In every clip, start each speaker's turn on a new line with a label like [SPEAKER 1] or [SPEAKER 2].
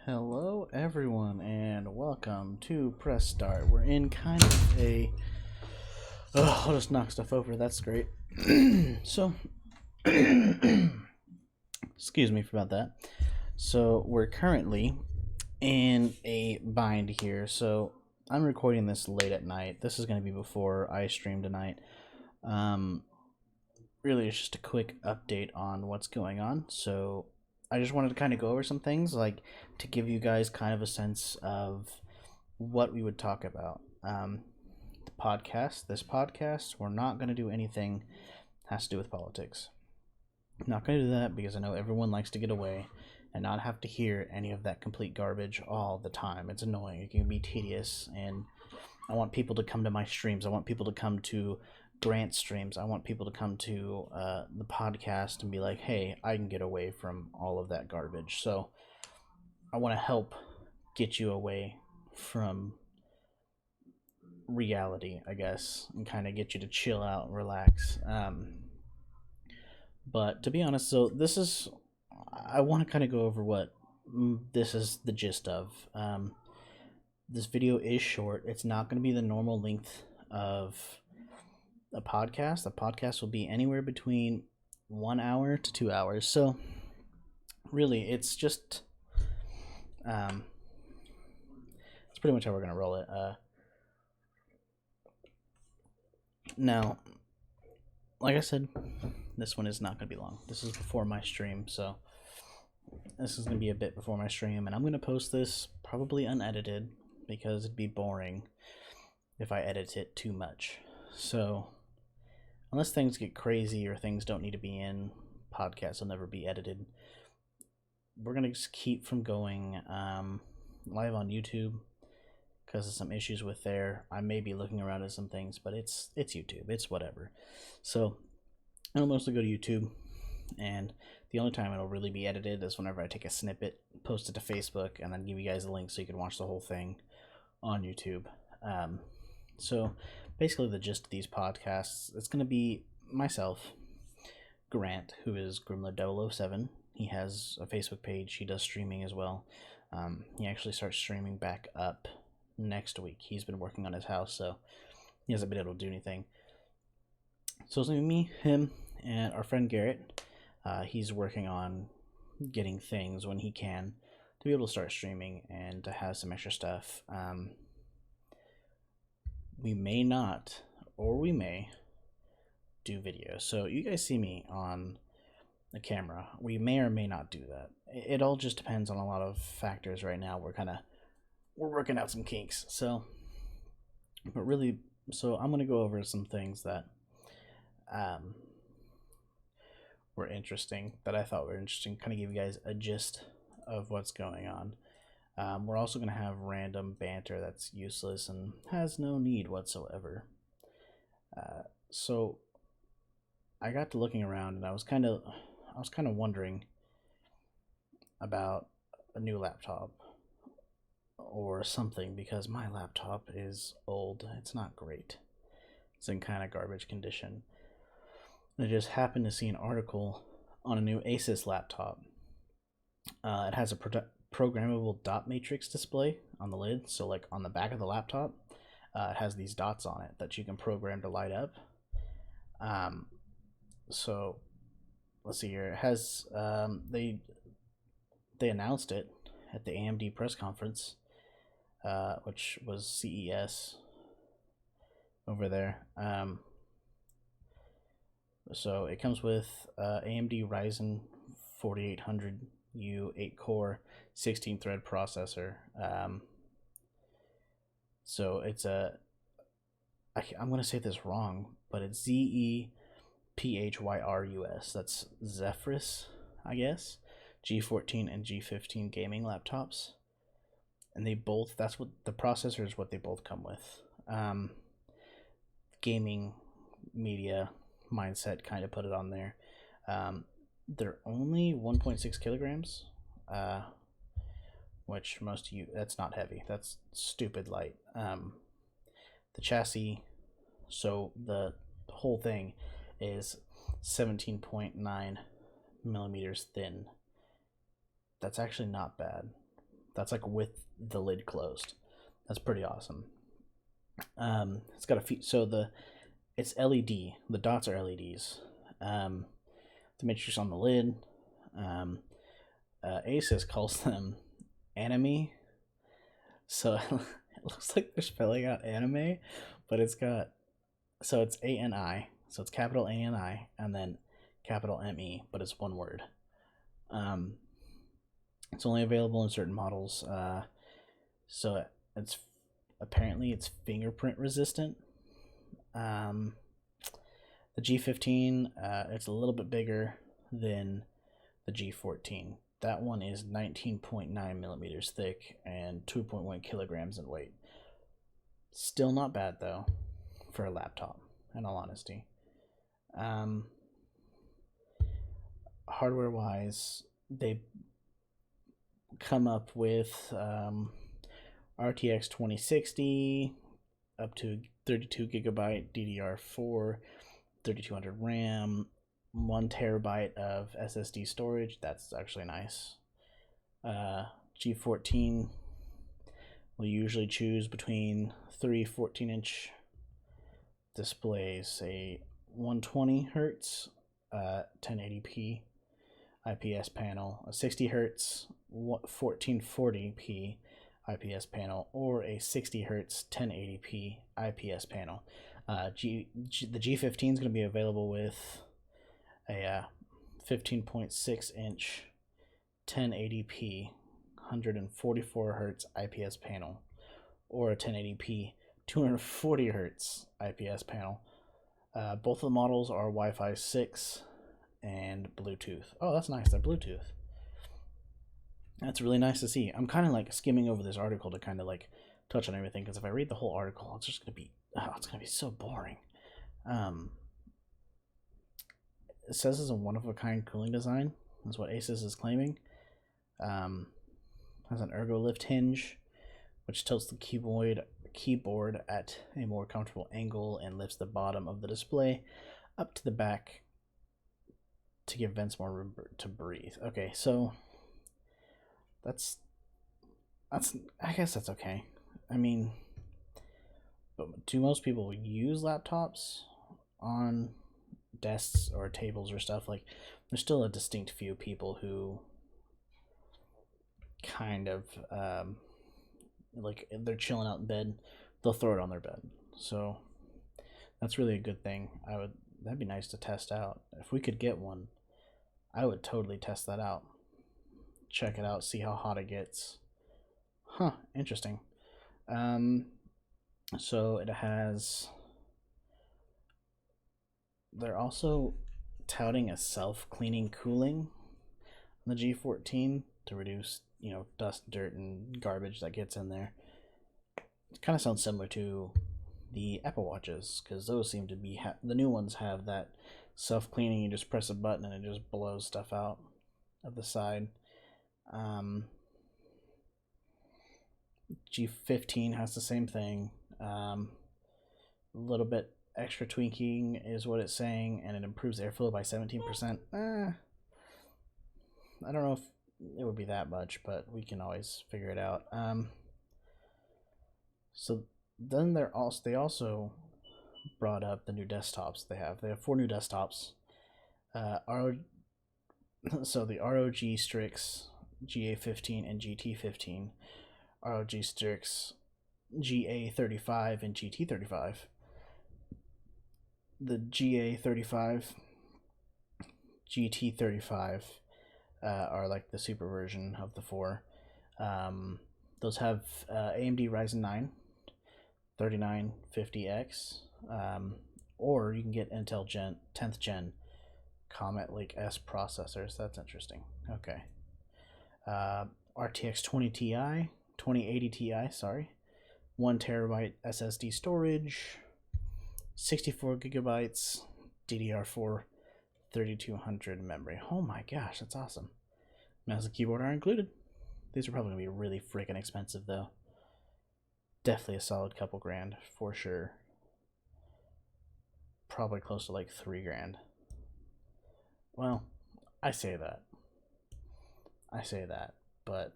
[SPEAKER 1] Hello, everyone, and welcome to Press Start. We're in kind of a. Oh, I'll just knock stuff over. That's great. so, excuse me about that. So, we're currently in a bind here. So, I'm recording this late at night. This is going to be before I stream tonight. Um, really, it's just a quick update on what's going on. So, I just wanted to kind of go over some things, like to give you guys kind of a sense of what we would talk about. This podcast, we're not going to do anything that has to do with politics. I'm not going to do that because I know everyone likes to get away and not have to hear any of that complete garbage all the time. It's annoying. It can be tedious, and I want people to come to my streams. I want people to come to Grant streams. I want people to come to the podcast and be like, hey, I can get away from all of that garbage. So I want to help get you away from reality, I guess, and kind of get you to chill out and relax. But to be honest, so I want to kind of go over what this is the gist of. This video is short. It's not going to be the normal length of a podcast. A podcast will be anywhere between 1 hour to 2 hours. So really, it's just it's pretty much how we're going to roll it. Now, like I said, this one is not going to be long. This is before my stream, so this is going to be a bit before my stream, and I'm going to post this probably unedited because it'd be boring if I edit it too much. So, unless things get crazy or things don't need to be in, podcasts will never be edited. We're going to just keep from going live on YouTube because of some issues with there. I may be looking around at some things, but it's YouTube. It's whatever. So I'll mostly go to YouTube, and the only time it'll really be edited is whenever I take a snippet, post it to Facebook, and then give you guys a link so you can watch the whole thing on YouTube. So basically the gist of these podcasts, it's going to be myself, Grant, who is Grimler007. He has a Facebook page. He does streaming as well. He actually starts streaming back up next week. He's been working on his house, so he hasn't been able to do anything. So it's me, him, and our friend Garrett. He's working on getting things when he can to be able to start streaming and to have some extra stuff. We may not, or we may, do videos. So you guys see me on the camera. We may or may not do that. It all just depends on a lot of factors right now. We're working out some kinks. So I'm going to go over some things that were interesting, that I thought were interesting, kind of give you guys a gist of what's going on. We're also going to have random banter that's useless and has no need whatsoever. So I got to looking around, and I was kind of wondering about a new laptop or something, because my laptop is old. It's not great. It's in kind of garbage condition. I just happened to see an article on a new Asus laptop. It has a programmable dot matrix display on the lid, so like on the back of the laptop, it has these dots on it that you can program to light up. So let's see here. It has they announced it at the AMD press conference, which was CES over there. So it comes with AMD Ryzen 4800U 8-core 16-thread processor. So it's I'm going to say this wrong, but it's ZEPHYRUS. That's Zephyrus, I guess. G14 and G15 gaming laptops. And that's what the processor is, what they both come with. Gaming media mindset kind of put it on there. They're only 1.6 kilograms, which most of you, that's not heavy. That's stupid light. The chassis, so the whole thing is 17.9 millimeters thin. That's actually not bad. That's like with the lid closed. That's pretty awesome. It's got it's LED. The dots are LEDs. The matrix on the lid. Asus calls them anime. So it looks like they're spelling out anime, but it's ANI. So it's capital ANI and then capital ME, but it's one word. It's only available in certain models. So it's fingerprint resistant. The G15, it's a little bit bigger than the G14. That one is 19.9 millimeters thick and 2.1 kilograms in weight. Still not bad though for a laptop, in all honesty. Hardware wise, they come up with RTX 2060 up to 32 gigabyte DDR4, 3200 RAM, 1 terabyte of SSD storage. That's actually nice. G14 will usually choose between 3 14-inch displays, a 120 hertz 1080p IPS panel, a 60 hertz 1440p IPS panel, or a 60 hertz 1080p IPS panel. The G15 is going to be available with a 15.6 inch 1080p 144 hertz IPS panel, or a 1080p 240 hertz IPS panel. Both of the models are Wi-Fi 6 and Bluetooth. Oh, that's nice. They're Bluetooth. That's really nice to see. I'm kind of like skimming over this article to kind of like touch on everything, because if I read the whole article, it's just gonna be so boring. It says it's a one-of-a-kind cooling design. That's what Asus is claiming. Has an ergo lift hinge, which tilts the keyboard at a more comfortable angle and lifts the bottom of the display up to the back to give vents more room to breathe. Okay, so that's I guess that's okay. I mean, but do most people use laptops on desks or tables or stuff? Like, there's still a distinct few people who kind of like they're chilling out in bed, they'll throw it on their bed. So that's really a good thing. That'd be nice to test out. If we could get one, I would totally test that out. Check it out, see how hot it gets. Huh, interesting. So they're also touting a self-cleaning cooling on the G14 to reduce, dust, dirt, and garbage that gets in there. It kind of sounds similar to the Apple Watches, because those seem to be the new ones have that self-cleaning. You just press a button and it just blows stuff out of the side. G15 has the same thing. A little bit extra tweaking is what it's saying, and it improves airflow by 17%. I don't know if it would be that much, but we can always figure it out. So then they also brought up the new desktops they have. They have 4 new desktops. So the ROG Strix GA15 and GT15, ROG Strix GA35 and GT35. The GA35, GT35 are like the super version of the 4. Those have AMD Ryzen 9 3950X, or you can get Intel 10th Gen Comet Lake S processors. That's interesting. Okay. RTX 2080 Ti, sorry. 1 terabyte SSD storage, 64 gigabytes DDR4, 3200 memory. Oh my gosh, that's awesome. Mouse and keyboard are included. These are probably going to be really freaking expensive though. Definitely a solid couple grand for sure. Probably close to like $3,000. Well, I say that, but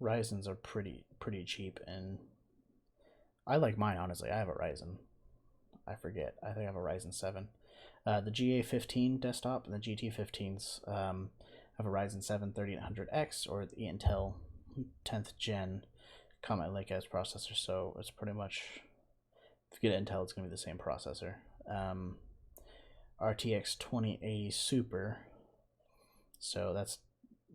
[SPEAKER 1] Ryzen's are pretty cheap, and I like mine honestly. I have a Ryzen. I forget. I think I have a Ryzen 7. The GA15 desktop and the GT15s have a Ryzen 7 3800X or the Intel 10th gen Comet Lake as processor. So it's pretty much, if you get Intel, it's going to be the same processor. RTX 2080 Super. So that's,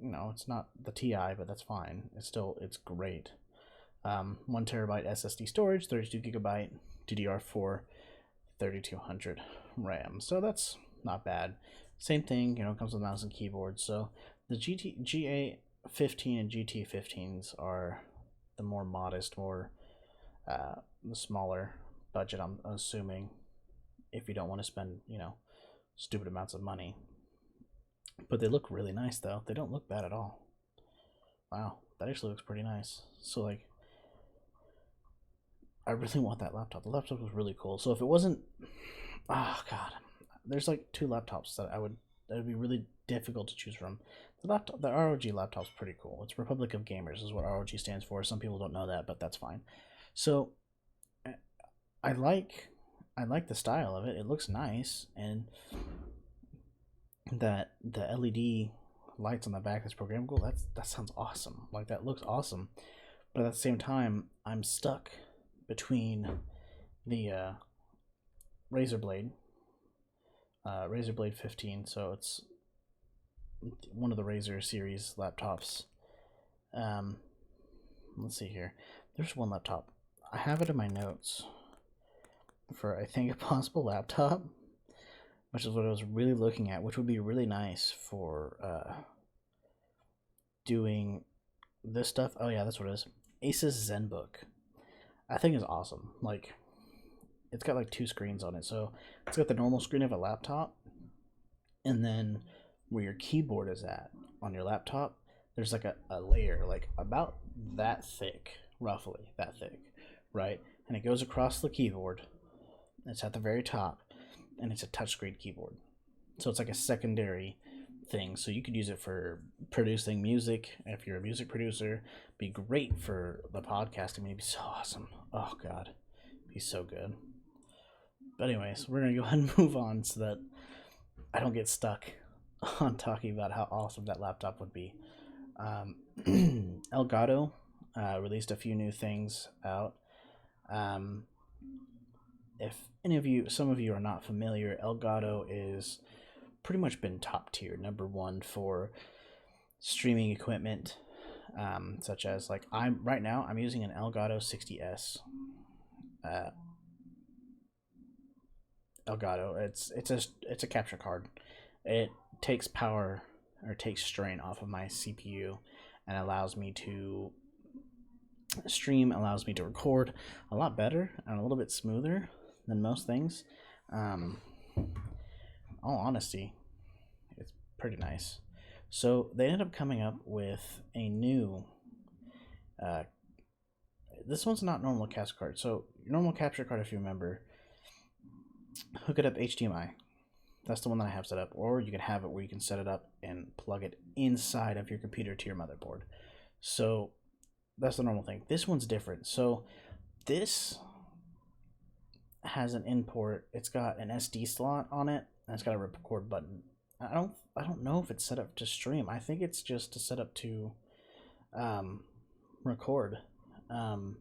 [SPEAKER 1] it's not the Ti, but that's fine. It's great. 1 terabyte SSD storage, 32 gigabyte DDR4, 3200 RAM. So that's not bad. Same thing, comes with mouse and keyboard. So the GA15 and GT15s are the more modest, the smaller budget, I'm assuming, if you don't want to spend, stupid amounts of money. But they look really nice, though. They don't look bad at all. Wow, that actually looks pretty nice. So, like, I really want that laptop. The laptop was really cool. So if it wasn't, oh god, there's like 2 laptops that would be really difficult to choose from. The ROG laptop's pretty cool. It's Republic of Gamers is what ROG stands for. Some people don't know that, but that's fine. So I like the style of it. It looks nice, and that the LED lights on the back that's programmable, that sounds awesome. Like, that looks awesome. But at the same time, I'm stuck between the Razer Blade 15, so it's one of the Razer series laptops. Let's see here. There's one laptop. I have it in my notes for, I think, a possible laptop, which is what I was really looking at, which would be really nice for doing this stuff. Oh yeah, that's what it is. Asus ZenBook. I think is awesome. Like, it's got like 2 screens on it. So it's got the normal screen of a laptop, and then where your keyboard is at on your laptop, there's like a layer like about that thick, roughly that thick, right? And it goes across the keyboard. It's at the very top, and it's a touchscreen keyboard. So it's like a secondary thing. So you could use it for producing music if you're a music producer. Be great for the podcasting. It'd be so awesome. Oh god, be so good. But anyways, we're gonna go ahead and move on so that I don't get stuck on talking about how awesome that laptop would be. Elgato released a few new things out. If some of you are not familiar, Elgato is pretty much been top tier, number 1 for streaming equipment, such as, like, I'm using an Elgato 60S. Elgato, it's a capture card. It takes power, or takes strain off of my CPU, and allows me to stream, allows me to record a lot better and a little bit smoother than most things. All honesty, it's pretty nice. So they ended up coming up with a new this one's not normal capture card. So your normal capture card, if you remember, hook it up HDMI. That's the one that I have set up. Or you can have it where you can set it up and plug it inside of your computer to your motherboard. So that's the normal thing. This one's different. So this has an import. It's got an SD slot on it, and it's got a record button. I don't know if it's set up to stream. I think it's just to set up to record. From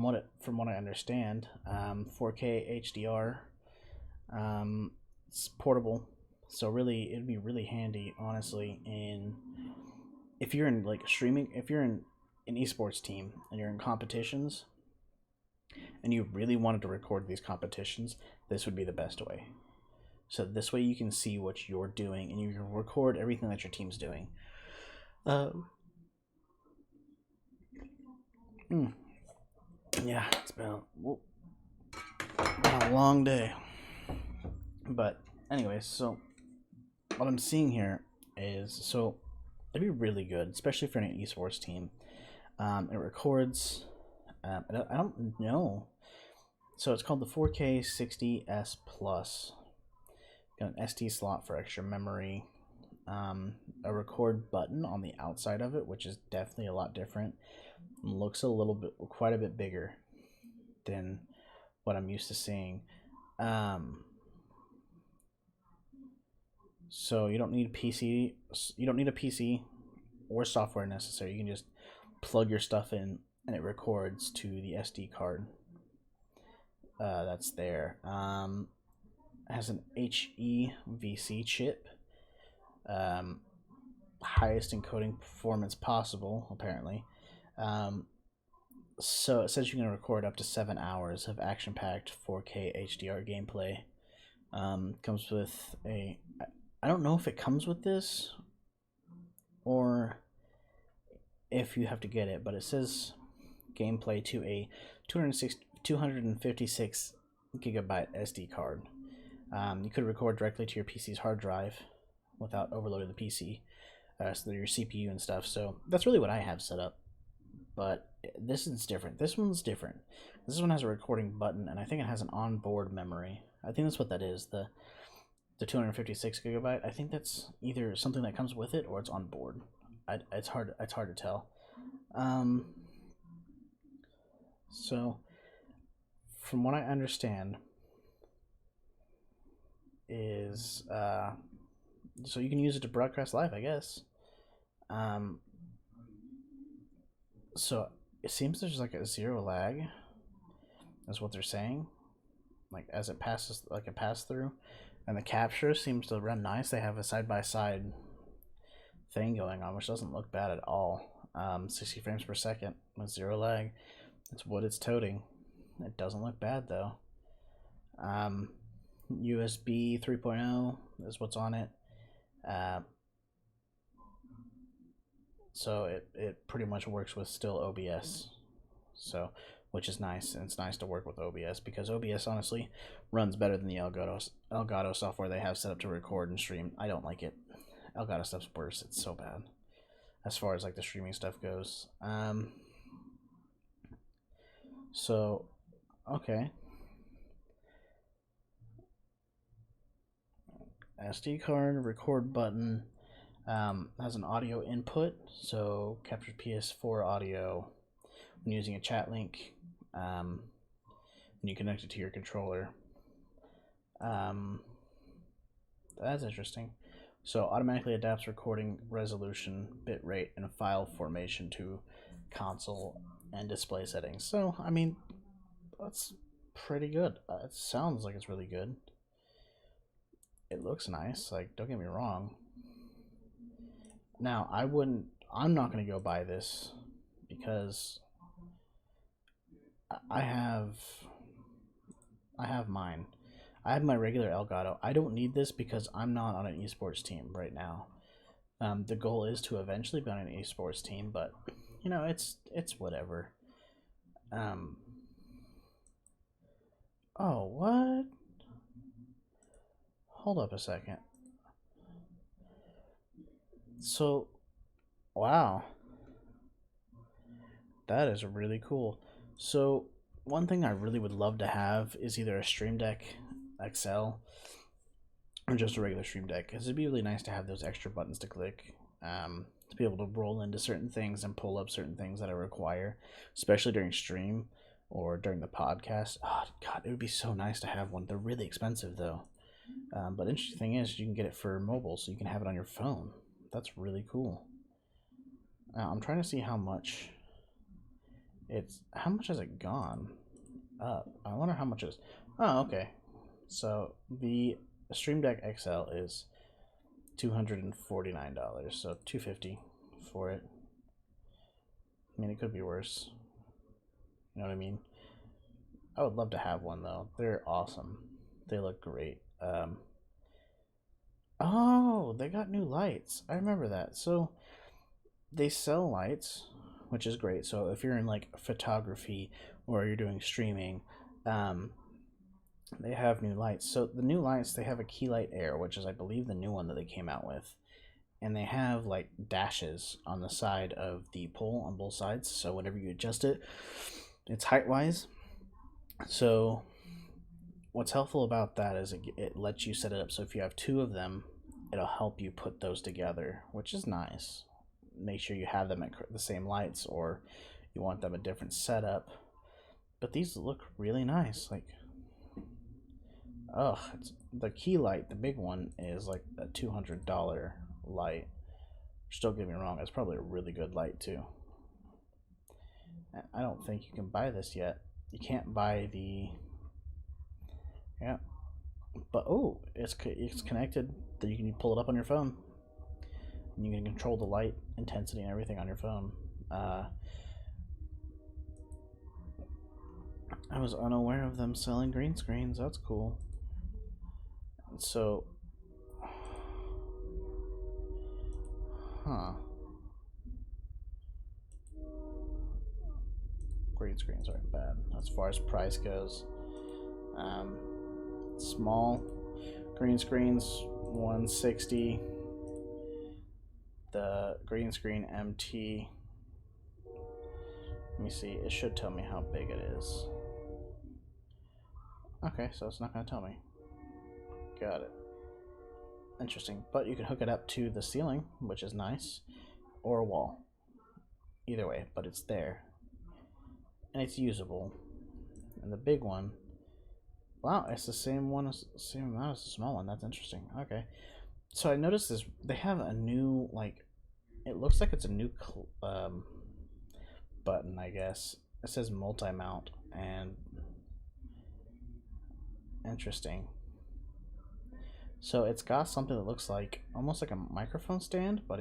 [SPEAKER 1] what I understand, 4K HDR. It's portable, so really it'd be really handy, honestly. If you're in like streaming, if you're in an esports team and you're in competitions, and you really wanted to record these competitions, this would be the best way. So this way you can see what you're doing, and you can record everything that your team's doing. Yeah, it's been a long day. But anyways, so what I'm seeing here is, so it'd be really good, especially for an esports team. It records, I don't know. So it's called the 4K 60S Plus. Got an SD slot for extra memory. a record button on the outside of it, which is definitely a lot different. Looks a little bit, quite a bit bigger than what I'm used to seeing. Um, so you don't need a PC. You don't need a PC or software necessary. You can just plug your stuff in, and it records to the SD card. That's there. Has an HEVC chip. Highest encoding performance possible, apparently. So it says you can record up to 7 hours of action-packed 4K HDR gameplay. Comes with a... I don't know if it comes with this or if you have to get it, but it says gameplay to a 256 gigabyte SD card. You could record directly to your PC's hard drive without overloading the PC, so your CPU and stuff. So that's really what I have set up. But this is different. This one's different. This one has a recording button, and I think it has an onboard memory. I think that's what that is. The 256 gigabyte. I think that's either something that comes with it or it's on board. It's hard to tell. So from what I understand is so you can use it to broadcast live, I guess. So it seems there's like a zero lag. That's what they're saying. Like as it passes, like a pass through, and the capture seems to run nice. They have a side by side thing going on, which doesn't look bad at all. 60 frames per second with zero lag. That's what it's toting. It doesn't look bad though. USB 3.0 is what's on it. So it pretty much works with still OBS. So, which is nice, and it's nice to work with OBS because OBS honestly runs better than the Elgato software they have set up to record and stream. I don't like it. Elgato stuff's worse. It's so bad as far as like the streaming stuff goes. So, okay. SD card, record button, has an audio input, so captures PS4 audio when using a chat link, and you connect it to your controller. That's interesting. So automatically adapts recording resolution, bitrate, and file formation to console and display settings. So I mean, that's pretty good. It sounds like it's really good. It looks nice. Like, don't get me wrong. Now, I'm not gonna go buy this because I have mine. I have my regular Elgato. I don't need this because I'm not on an esports team right now. The goal is to eventually be on an esports team, but you know, it's whatever. Oh, what? Hold up a second. So, wow, that is really cool. So, one thing I really would love to have is either a Stream Deck XL or just a regular Stream Deck, because it'd be really nice to have those extra buttons to click, to be able to roll into certain things and pull up certain things that I require, especially during stream or during the podcast. Oh, God, it would be so nice to have one. They're really expensive though. But interesting thing is you can get it for mobile, so you can have it on your phone. That's really cool. I'm trying to see how much how much has it gone up? I wonder how much it is. Oh, okay. So the Stream Deck XL is $249, so $250 for it. I mean, it could be worse. You know what I mean? I would love to have one though. They're awesome. They look great. Oh, they got new lights. I remember that. So they sell lights, which is great. So if you're in like photography or you're doing streaming, they have new lights. So the new lights, they have a Keylight Air, which is I believe the new one that they came out with. And they have like dashes on the side of the pole on both sides. So whenever you adjust it, it's height wise. So what's helpful about that is it lets you set it up so if you have two of them it'll help you put those together, which is nice. Make sure you have them at the same lights, or you want them a different setup. But these look really nice. Like, oh, the key light, the big one, is like a $200 light. Don't get me wrong, it's probably a really good light too. I don't think you can buy this yet. You can't buy the, yeah, but oh, it's connected. That you can pull it up on your phone. And you can control the light intensity and everything on your phone. I was unaware of them selling green screens. That's cool. So, green screens aren't bad as far as price goes. Small green screens, $160. The green screen MT, let me see, it should tell me how big it is. Okay, so it's not going to tell me. Got it. Interesting. But you can hook it up to the ceiling, which is nice, or a wall. Either way, but it's there. And it's usable. And the big one, wow, it's the same amount as the small one. That's interesting. Okay. So I noticed this, they have a new, like, it looks like it's a new button, I guess. It says multi-mount, and interesting. So it's got something that looks like, almost like a microphone stand, but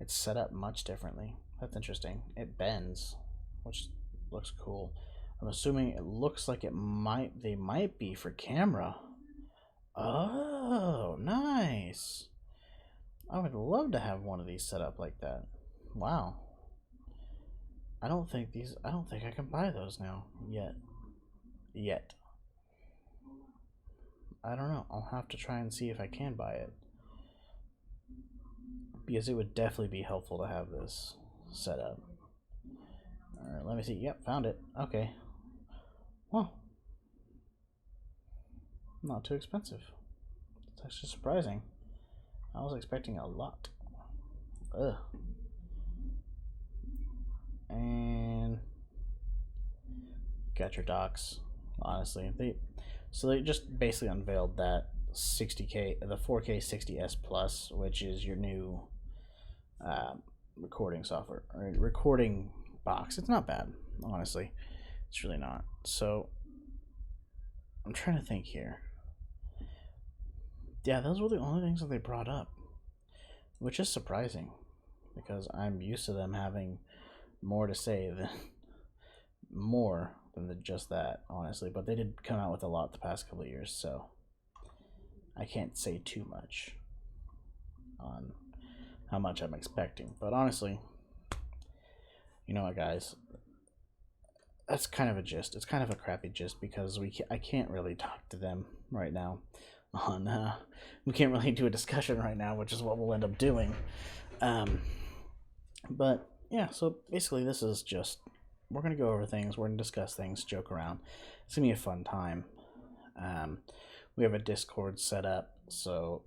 [SPEAKER 1] it's set up much differently. That's interesting. It bends, which looks cool. I'm assuming it looks like they might be for camera. Oh, nice. I would love to have one of these set up like that. Wow. I don't think I can buy those now yet. I don't know. I'll have to try and see if I can buy it. Because it would definitely be helpful to have this set up. Alright, let me see. Yep, found it. Okay. Well, not too expensive. It's actually surprising. I was expecting a lot. Ugh. And got your docks. Honestly, they just basically unveiled that 60K, the 4K 60S Plus, which is your new recording software or recording box. It's not bad, honestly. It's really not. So I'm trying to think here. Yeah, those were the only things that they brought up, which is surprising because I'm used to them having more to say than just that, honestly. But they did come out with a lot the past couple of years, so I can't say too much on how much I'm expecting. But honestly, you know what, guys? That's kind of a gist. It's kind of a crappy gist because I can't really talk to them right now. We can't really do a discussion right now, which is what we'll end up doing. But yeah, so basically this is just, we're gonna go over things, we're gonna discuss things, joke around. It's gonna be a fun time. We have a Discord set up, so,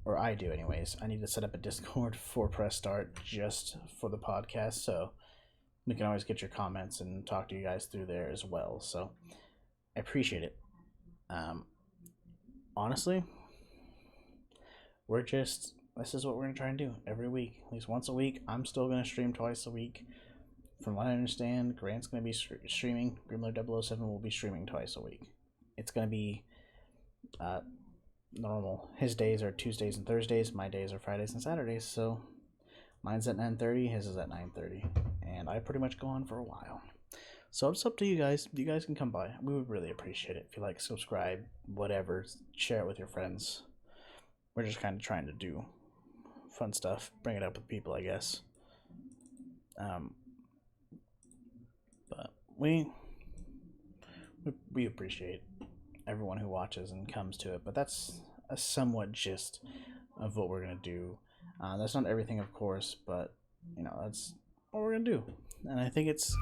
[SPEAKER 1] or I do anyways. I need to set up a Discord for Press Start just for the podcast, so we can always get your comments and talk to you guys through there as well. So I appreciate it. Honestly, this is what we're going to try and do every week, at least once a week. I'm still going to stream twice a week. From what I understand, Grant's going to be streaming. Grimler007 will be streaming twice a week. It's going to be normal. His days are Tuesdays and Thursdays. My days are Fridays and Saturdays. So mine's at 9:30. His is at 9:30. And I pretty much go on for a while. So it's up to you guys. You guys can come by. We would really appreciate it if you like, subscribe, whatever. Share it with your friends. We're just kind of trying to do fun stuff. Bring it up with people, I guess. But we appreciate everyone who watches and comes to it. But that's a somewhat gist of what we're going to do. That's not everything, of course, but you know, that's what we're going to do. And I think it's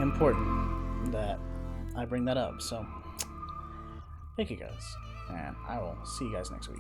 [SPEAKER 1] important that I bring that up. So thank you guys, and I will see you guys next week.